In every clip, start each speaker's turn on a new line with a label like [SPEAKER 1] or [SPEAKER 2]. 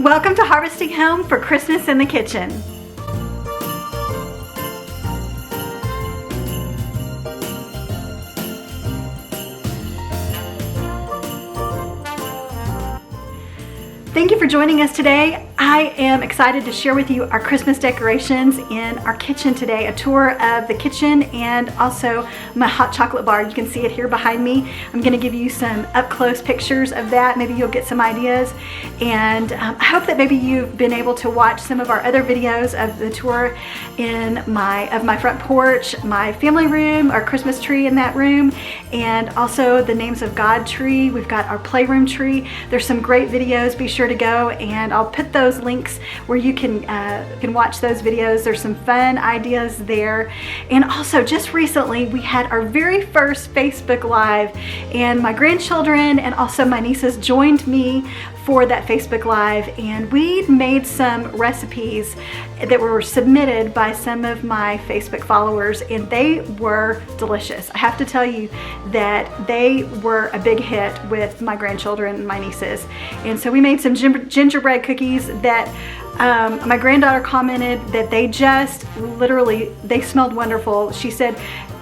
[SPEAKER 1] Welcome to Harvesting Home for Christmas in the Kitchen. Thank you for joining us today. I am excited to share with you our Christmas decorations in our kitchen today, a tour of the kitchen and also my hot chocolate bar. You can see it here behind me. I'm going to give you some up-close pictures of that. Maybe you'll get some ideas, and I hope that maybe you've been able to watch some of our other videos of the tour of my front porch, my family room, our Christmas tree in that room, and also the Names of God tree. We've got our playroom tree. There's some great videos. Be sure to go, and I'll put those links where you can watch those videos. There's some fun ideas there. And also, just recently we had our very first Facebook Live, and my grandchildren and also my nieces joined me for that Facebook Live, and we made some recipes that were submitted by some of my Facebook followers, and they were delicious. I have to tell you that they were a big hit with my grandchildren and my nieces. And so we made some gingerbread cookies that my granddaughter commented that they just literally, they smelled wonderful. She said,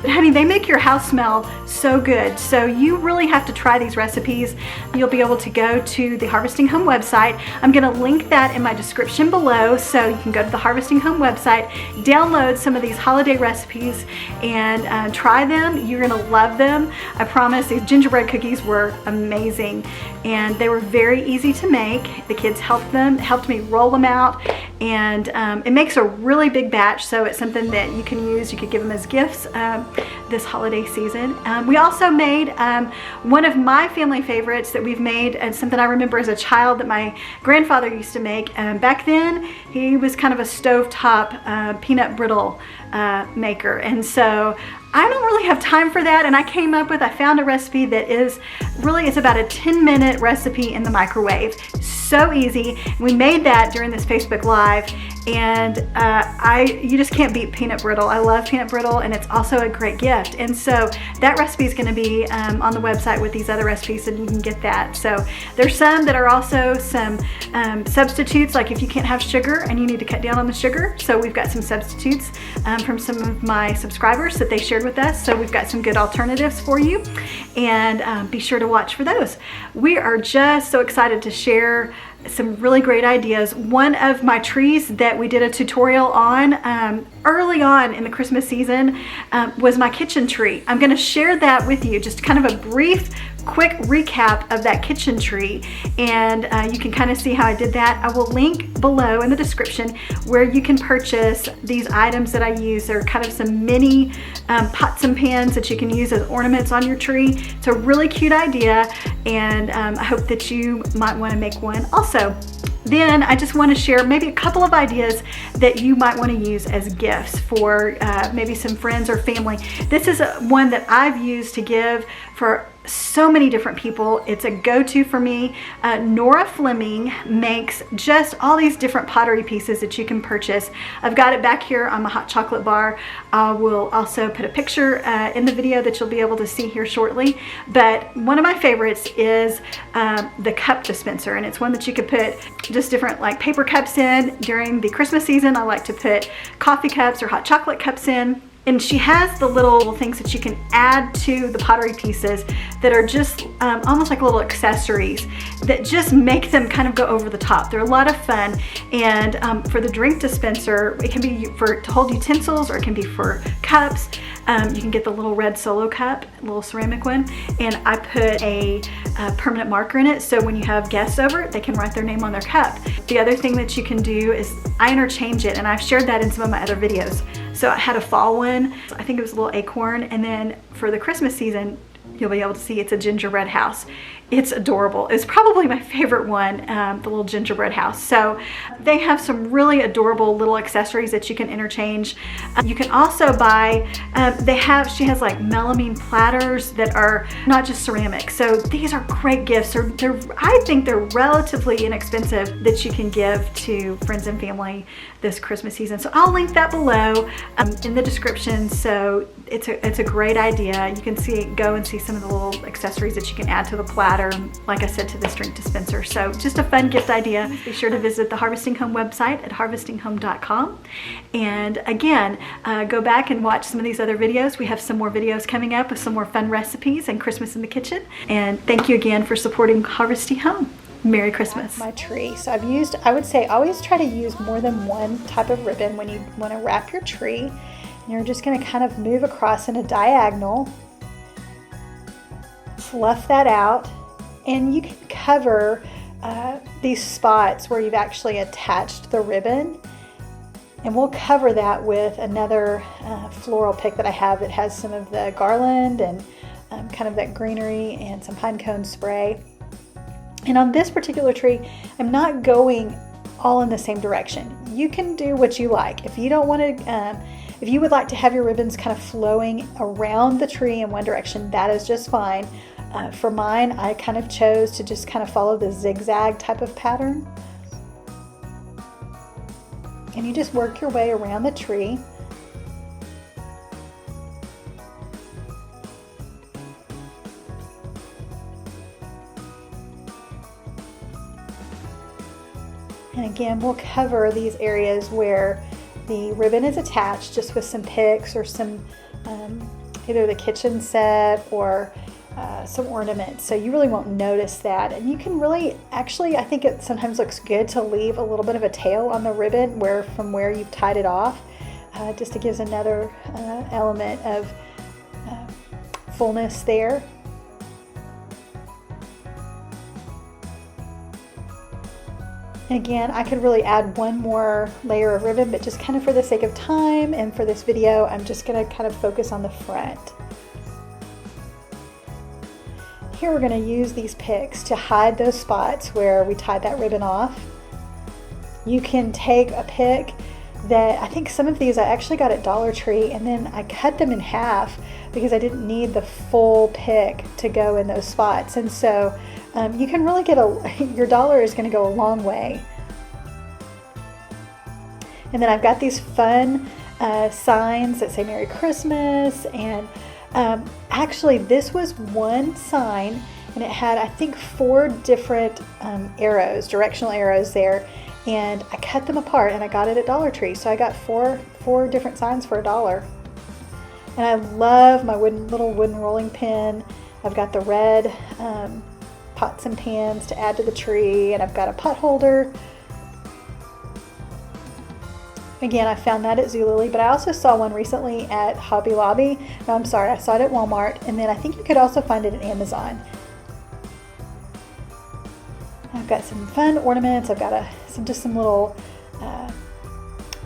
[SPEAKER 1] "Honey, they make your house smell so good." So you really have to try these recipes. You'll be able to go to the Harvesting Home website. I'm going to link that in my description below, so you can go to the Harvesting Home website, download some of these holiday recipes, and try them. You're going to love them. I promise. These gingerbread cookies were amazing, and they were very easy to make. The kids helped me roll them out, and it makes a really big batch, so it's something that you can use. You could give them as gifts this holiday season. We also made one of my family favorites that we've made, and something I remember as a child that my grandfather used to make. Back then, he was kind of a stovetop peanut brittle maker, and so I don't really have time for that, and I found a recipe that is it's about a 10-minute recipe in the microwave. So easy. We made that during this Facebook Live, and you just can't beat peanut brittle. I love peanut brittle, and it's also a great gift. And so that recipe is going to be on the website with these other recipes, and you can get that. So there's some that are also some substitutes, like if you can't have sugar and you need to cut down on the sugar. So we've got some substitutes from some of my subscribers that they shared with us. So we've got some good alternatives for you, and be sure to watch for those. We are just so excited to share some really great ideas. One of my trees that we did a tutorial on early on in the Christmas season was my kitchen tree. I'm going to share that with you, just kind of a brief quick recap of that kitchen tree, and you can kind of see how I did that. I will link below in the description where you can purchase these items that I use. They're kind of some mini pots and pans that you can use as ornaments on your tree. It's a really cute idea, and I hope that you might want to make one also. Then I just want to share maybe a couple of ideas that you might want to use as gifts for maybe some friends or family. This is one that I've used to give for so many different people. It's a go-to for me. NORA FLEMING makes just all these different pottery pieces that you can purchase. I've got it back here on my hot chocolate bar. I will also put a picture in the video that you'll be able to see here shortly. But one of my favorites is the cup dispenser, and it's one that you could put just different like paper cups in during the Christmas season. I like to put coffee cups or hot chocolate cups in. And she has the little things that you can add to the pottery pieces that are just almost like little accessories that just make them kind of go over the top. They're a lot of fun. And for the drink dispenser, it can be to hold utensils, or it can be for cups. You can get the little red Solo cup, little ceramic one, and I put a permanent marker in it, so when you have guests over, they can write their name on their cup. The other thing that you can do is I interchange it, and I've shared that in some of my other videos. So I had a fall one, I think it was a little acorn, and then for the Christmas season, you'll be able to see it's a gingerbread house. It's adorable. It's probably my favorite one, the little gingerbread house. So they have some really adorable little accessories that you can interchange. You can also buy, she has like melamine platters that are not just ceramic. So these are great gifts. I think they're relatively inexpensive that you can give to friends and family this Christmas season. So I'll link that below in the description, so it's a great idea. You can go and see some of the little accessories that you can add to the platter, like I said, to this drink dispenser. So just a fun gift idea. Be sure to visit the Harvesting Home website at harvestinghome.com. And again, go back and watch some of these other videos. We have some more videos coming up with some more fun recipes and Christmas in the kitchen. And thank you again for supporting Harvesting Home. Merry Christmas. My tree. So I've used, I would say, always try to use more than one type of ribbon when you want to wrap your tree. You're just going to kind of move across in a diagonal, fluff that out, and you can cover these spots where you've actually attached the ribbon. And we'll cover that with another floral pick that I have that has some of the garland and kind of that greenery and some pine cone spray. And on this particular tree, I'm not going all in the same direction. You can do what you like. If you don't want to, if you would like to have your ribbons kind of flowing around the tree in one direction, that is just fine. For mine, I kind of chose to just kind of follow the zigzag type of pattern. And you just work your way around the tree. And again, we'll cover these areas where the ribbon is attached just with some picks or some either the kitchen set or some ornaments. So you really won't notice that. And you can really, actually, I think it sometimes looks good to leave a little bit of a tail on the ribbon from where you've tied it off. Just to gives another element of fullness there. And again, I could really add one more layer of ribbon, but just kind of for the sake of time and for this video, I'm just going to kind of focus on the front. Here we're going to use these picks to hide those spots where we tied that ribbon off. You can take a pick that, I think some of these I actually got at Dollar Tree, and then I cut them in half because I didn't need the full pick to go in those spots. And so you can really get your dollar is going to go a long way. And then I've got these fun signs that say Merry Christmas, and actually this was one sign and it had, I think, 4 different arrows, directional arrows there, and I cut them apart and I got it at Dollar Tree. So I got four different signs for $1. And I love my little wooden rolling pin. I've got the red pots and pans to add to the tree, and I've got a pot holder. Again, I found that at Zulily, but I also saw one recently at Hobby Lobby. No, I'm sorry, I saw it at Walmart, and then I think you could also find it at Amazon. I've got some fun ornaments. I've got just some little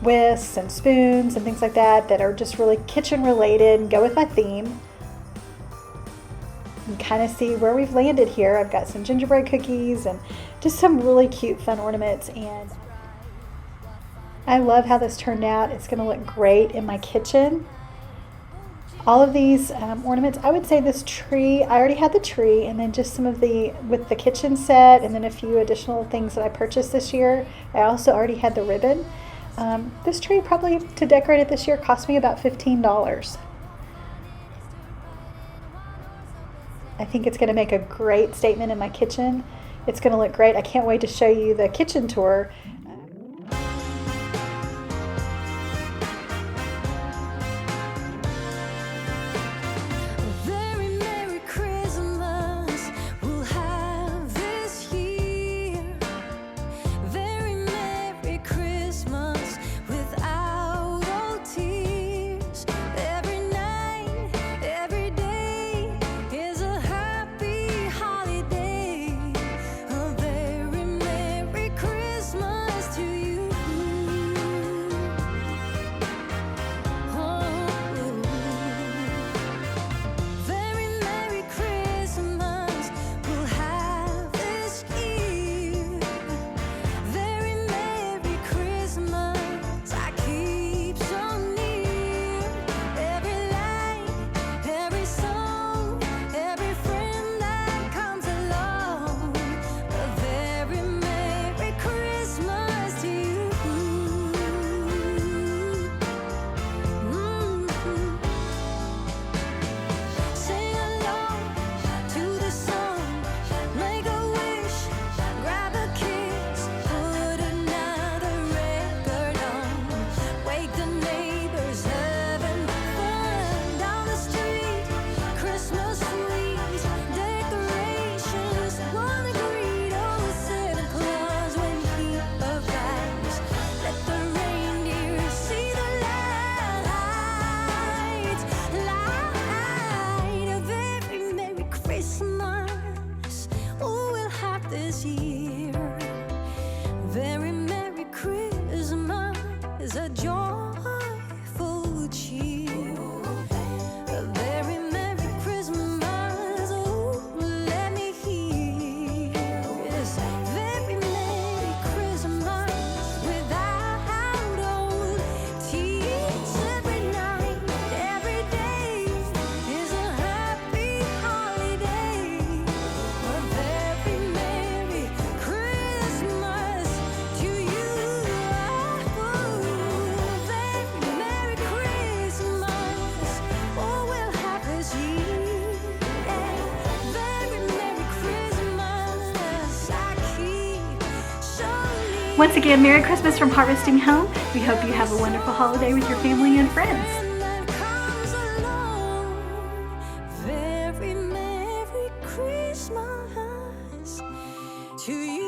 [SPEAKER 1] whisks and spoons and things like that are just really kitchen related and go with my theme. And kind of see where we've landed here. I've got some gingerbread cookies and just some really cute fun ornaments, and I love how this turned out. It's going to look great in my kitchen. All of these ornaments, I would say this tree, I already had the tree, and then just some of with the kitchen set, and then a few additional things that I purchased this year. I also already had the ribbon. This tree, probably to decorate it this year, cost me about $15. I think it's going to make a great statement in my kitchen. It's going to look great. I can't wait to show you the kitchen tour.
[SPEAKER 2] Christmas.
[SPEAKER 1] Once again, Merry Christmas from Harvesting Home. We hope you have a wonderful holiday with your family and friends.
[SPEAKER 2] Very Merry Christmas to you.